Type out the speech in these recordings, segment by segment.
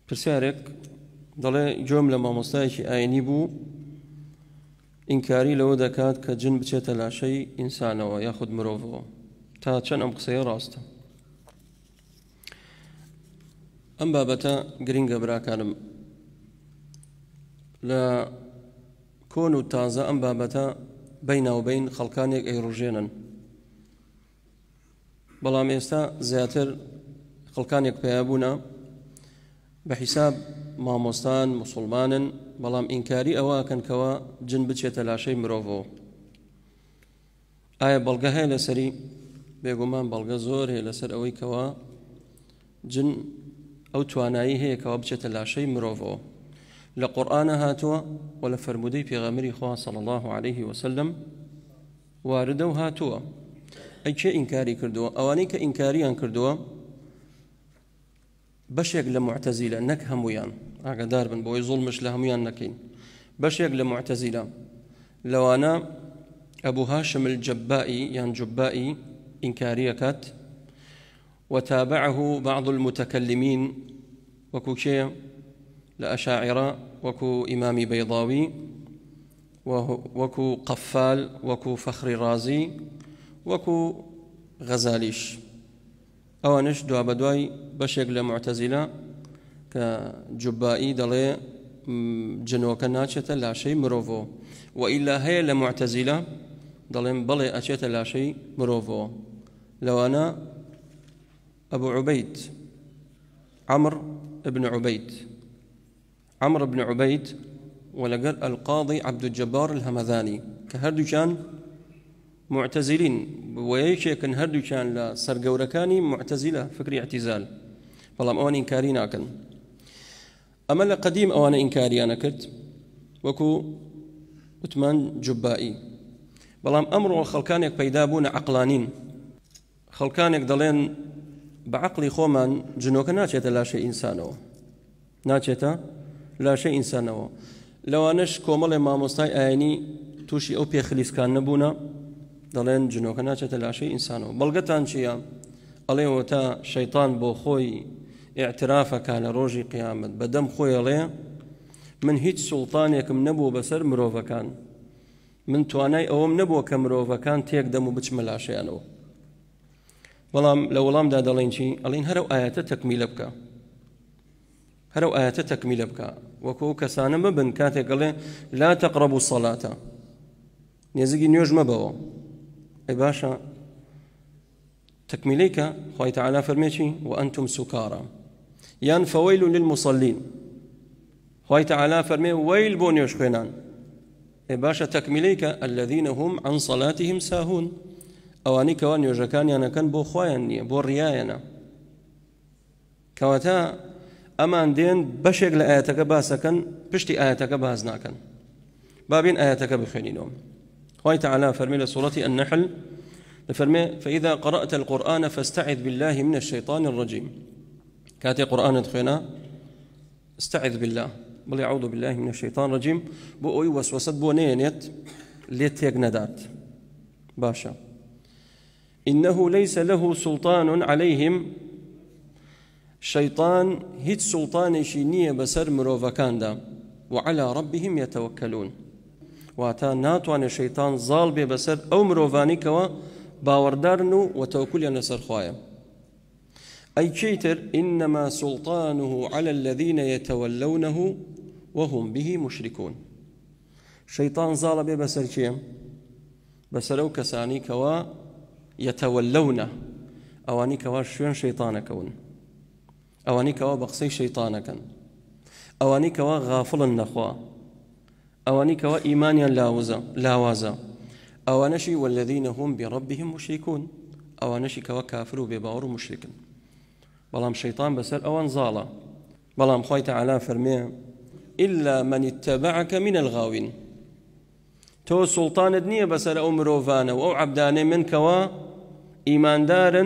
پرسیارێک دەڵێ گوێم لە مامۆستایەکی ئاینی بوو ئینکاری لەوە دەکات کە جن بچێتە لاشەی ئینسانەوە یاخود مرۆڤەوە. تا چەند ئەم قسەیە ڕاستە؟ ئەم بابەتە گرینگە براکانم. لە کۆن و تازە ئەم بابەتە بەیناوبەین خەڵکانێک ئەیڕۆژێنن، بەڵام ئێستا زیاتر خەڵکانێک پێیابوونە بە حیساب مامۆستان موسڵمانن، بەڵام ئینکاری ئەوەکەن کەوە جن بچێتە لاشەی مرۆڤەوە. ئایا بەڵگە هەیە لەسەری؟ بێگومان بەڵگە زۆر هەیە لەسەر ئەوەی کەوە جن ئەو توانایی هەیە کەوە بچێتە لاشەی مرۆڤەوە. لە قورئانە هاتووە و لە فەرمودەی پێغەمبەری خوا صلی الله عليه وسلم واردە و هاتووە. ئەی چێ ئینکاری کردووە؟ ئەوانەی کە ئینکاریان کردووە بەشێک لە معتەزیلە، نەک هەمویان، ئاگادار بن بۆی زوڵمش لە هەمویان نەکەین. بەشێک لە معتەزیلە لەوانە ئەبوو هاشم الجەبائی یان جوبائی ئینکاریەکات، وتابعه بعض المتكلمين وكو شيء لأشاعرة وكو إمام بيضاوي وكو قفال وكو فخر رازي وكو غزاليش. أوانش دوا بدواي بشيك لمعتزلة كجبائي دلي جنوكا ناتشة لا شيء مروفو، وإلا هي لمعتزلة دلين بلي أتشة لا شيء مروفو. لو أنا أبو عبيد عمرو بن عبيد ولقر القاضي عبد الجبار الهمذاني كهردو كان معتزلين، ويشي كان هردو كان لسرقوركاني معتزلة فكري اعتزال، والله أوان إنكاري ناكن. أما لقديم أوان إنكاري أنا كرت وكو عثمان جبائي، والله أمر خلقانك بيدابون عقلانين، خلقانك دلين بعقلي خومان جنوك ناچێتە لاشەی ئینسانەوە، ناچێتە لاشەی ئینسانەوە. لەوانەش کۆمەڵێ مامۆستای ئاینی تووشی ئەو پێخلیسکان نەبوونە، دەڵێن جنۆکە ناچێتە لاشەی ئینسانەوە. بەڵگەتان چییە؟ ئەڵێەوە تا شەیطان بۆ خۆی ئیعترافەکە لە ڕۆژی قیامەت بەدەم خۆی ئەڵێ من هیچ سوڵتانێکم نەبوو بەسەر مرۆڤەکان، من توانای ئەوەم نەبووە کە مرۆڤەکان تێک دەم و بچمە لاشەیانەوە. بەڵام لە وەڵامدا دەڵێن چی؟ ئەڵێن هەرو ئاەتە تەکمیلە بکە، هەرو ئاەتە تەکمیلە بکە، وەکو کەسانە مەبن کاتێک ئەڵێ لا تەقرەبوا الصەلاتە، نێزیکی نوێژ مەبەوە. ئەی باشە تەکمیلەی کە، خوای تەعالا فەرمێ چی؟ وأنتم سکارى یان فەوەیل للمصەلین، خوای تەعالا فەرمێ وەیل بۆ نوێژ خوێنان. ئەی باشە تەکمیلەی کە الذين هم عن صلاتهم ساهون، ئەوانی کەوا نوێژەکانیانەکەن بۆ خۆیان نییە، بۆ ڕیایەنە. کەواتە ئەمان دێن بەشێک لە ئاەتەکە باسەکەن، پشتی ئاەتەکە باز ناکەن. بابین ئاەتەکە بخوێنینەوە. خوای تەعالا فەرمێ لە سوورەتی النەحل فەرمێ فإذا قرأت القرآن فاستعذ بالله من الشيطان الرجيم. کاتێ قورئانت خوێنا استعذ بالله، بڵێ أعوذ بالله من الشيطان الرجيم، بۆ ئەوەی وەسوەسەت بۆ نێنێت لێت تێک نەدات. باشە إنه ليس له سلطان عليهم، شيطان هيت سلطان شينية بسر مروفكاندا، وعلى ربهم يتوكلون. واتا ناتوان شيطان ظال بسر أو مروفاني كوا باوردارنو وتوكل نسر خوايا. أي شيتر إنما سلطانه على الذين يتولونه وهم به مشركون. شيطان ظال بسر شيء بسرو كساني كوا يتولونه، أواني كوا شوين شيطانكون، أواني كوا بقصي شيطانكن، أواني كوا غافل النخوا، أواني كوا إيمانيا لاوازا، أوانشي والذين هم بربهم مشركون، أوانشي كوا كافروا بباور مشركن. بلام شيطان بسر أوان زالا، بلام خوي تعالى فرمي إلا من اتبعك من الغاوين. تو سلطان الدنيا بسر أو مروفانا أو عبداني من كوا إيمان دارا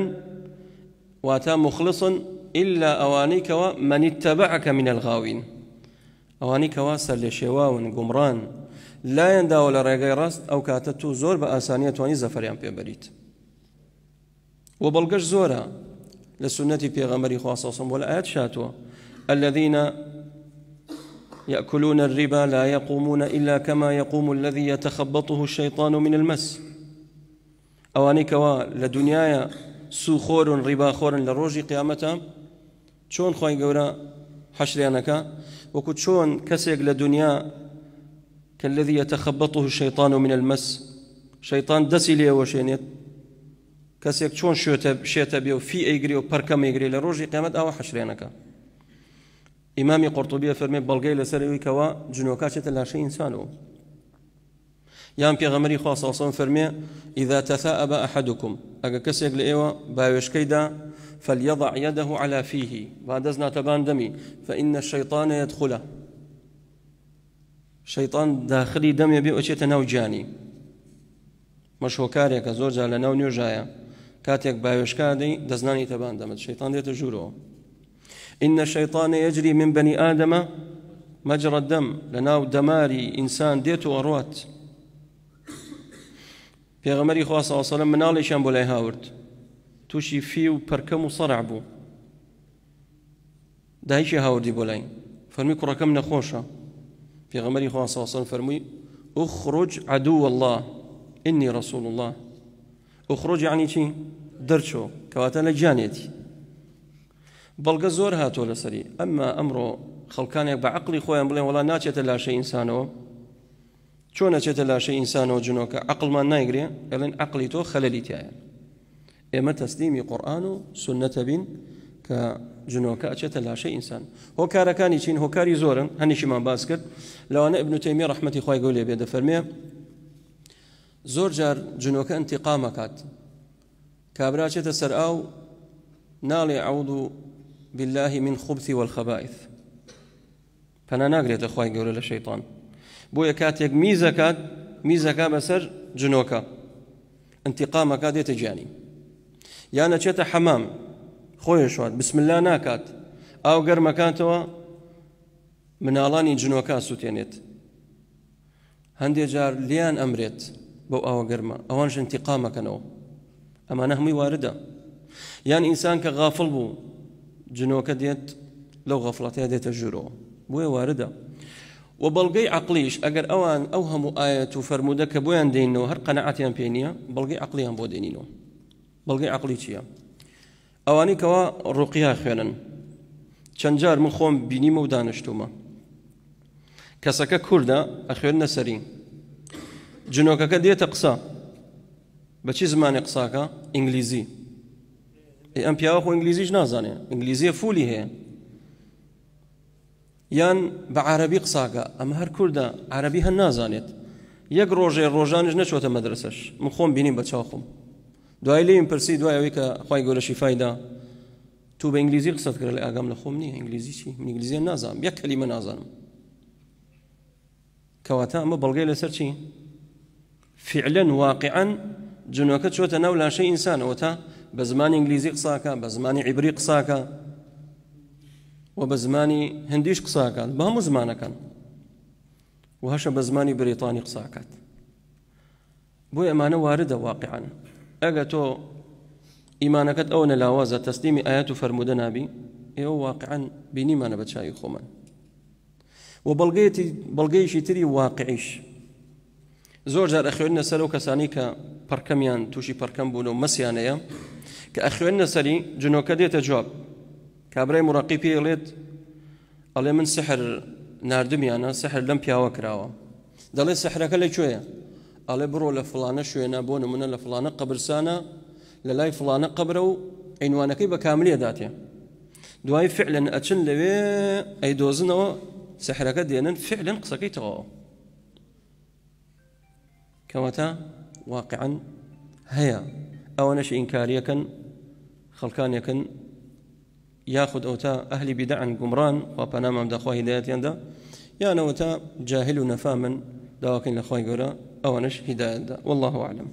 واتا مخلصا إلا أوانيك ومن اتبعك من الغاوين. أوانيك واسر لشواون قمران لا ينداول رقاي راست أو كاتتو زور بأسانية واني زفريان بيبريت. وبلغش زورا لسنة بيغمري خاصة ولا آيات شاتوا الذين يأكلون الربا لا يقومون إلا كما يقوم الذي يتخبطه الشيطان من المس أواني كوا لدنيايا سوخور رباخور لروج قيامتها شون خوي قورا حشريانك وكت شون كسيق لدنيا كالذي يتخبطه الشيطان من المس شيطان دسي ليه وشينيت كسيق شون شيتا بيو في ايجري وبركم ايجري لروج قيامت او حشريانك إمامي قرطبي فرمي بلغي لسروي كوا جنوكاشة لا شيء إنسانه يام بيغمري خاصة وصلا فرمي إذا تثاءب أحدكم أجا كسيق لإيوه بايوش كيدا فليضع يده على فيه بعد أزنا تبان دمي فإن الشيطان يدخله شيطان داخلي دم يبيع أشياء ناو جاني مش هو كاريك زوجة لناو نيوجايا كاتيك بايوش كادي دزناني تبان دم الشيطان ديت جوره إن الشيطان يجري من بني آدم مجرى الدم لناو دماري إنسان ديتو أروات بيغمري خواه صلى الله عليه وسلم منالي شان بولاي هاورد توشي فيو بركم وصرع بو دايشي هاوردي بولاي فرمي كركم نخوشة بيغمري خواه صلى الله عليه وسلم فرمي اخرج عدو الله إني رسول الله اخرج يعني شي درشو كواتا لجانيتي بلغ زور هاتو لسري أما أمره خلقانك بعقلي خويا بلين ولا ناتشت لا شيء إنسانه شو ناتشت لا شيء إنسانه جنوك عقل ما نايقري لأن عقلي تو خللي تاعي إما تسليمي قرآن سنة بين كجنوك أتشت لا شيء إنسان هو كاركاني شين هو كاري زورا هني شمان باسكت لو أنا ابن تيمية رحمة خويا يقول لي بيد فرمية زور جار جنوك انتقامكات كابراتشت سرقاو نالي أعوذ بالله من خبث والخبائث فأنا ناقريت أخوي يقول للشيطان بويا كاتيك ميزة بسر جنوكا انتقامك هذا تجاني يا أنا شتا حمام خويا شواد بسم الله ناكات أو قر مكانتوا من آلاني جنوكا سوتينيت هندي جار ليان أمريت بو أو قرما أوانش انتقامك أنا أما نهمي واردة يعني إنسان كغافل بو جنوكا ديت لو غفلتها ديت الجرو بويا واردة وبلغي عقليش أجر أوان أوهم آية فرمودك بويان دينو هر قناعتيان بينيا بلغي عقليان بو دينينو بلغي عقليتيا أواني كوا الرقيا خيانا چنجار من خوم بيني مودانشتوما كسكا كوردا أخيرنا سرين جنوكا كديت أقصى بچي زمان أقصاكا إنجليزي ام پیاوە ئینگلیزیش نازانێ ئینگلیزیە فولی هەیە یان بە عەرەبی قساکە ئەمە هەر کوردە عەرەبی هەن نازانێت یەک ڕۆژانیش نەچۆتە مەدرسەش من خۆم بینیم بە چاوخم دوای لێم پرسی دوای ئەوەی کە خوای گەورە شیفایدا تو بە ئینگلیزی قسەت کرد لە ئاگام لە خۆم نییە ئینگلیزی چی من ئینگلیزیە نازانم یەک کەلیمە نازانم کەواتە ئەمە بەڵگەی لەسەر چی فعلا واقعا جنۆکە چۆتە ناو لاشەی ئینسانەوە تا بزماني إنجليزي قصاكا بزماني عبري قصاكا وبزماني هنديش قصاكا بهم زمانا كان وهش بزماني بريطاني قصاكات بو إيمانه واردة واقعا أجتو إيمانك أو نلاوازة تسليم آيات فرمودنا بي إيو واقعا بيني ما نبتشاي خومن وبلغيشي تري واقعيش زور جار أخواننا سلو كساني كبركميان توشي بركم بونو مسيانيا كأخواننا سري جنوكا ديتا جواب كابراي مراقبي ليت قال من سحر ناردمي أنا سحر لم بياوا كراوا دالي سحرك اللي شوية قال برو لفلانة شوية نابون من لفلانة قبر سانا للاي فلانة قبرو عنوانك بكاملية داتيا دواي فعلا أتشن لوي أي دوزنو سحرك دينا فعلا قصكي تغاو كواتا واقعا هيا أو نش إنكاريا خلقان يكن ياخذ أوتا أهل بدع قمران وبنام دخوه هداية يندا يا نوتا جاهل نفاما دواكن لخوي قرا أو نش هداية والله أعلم.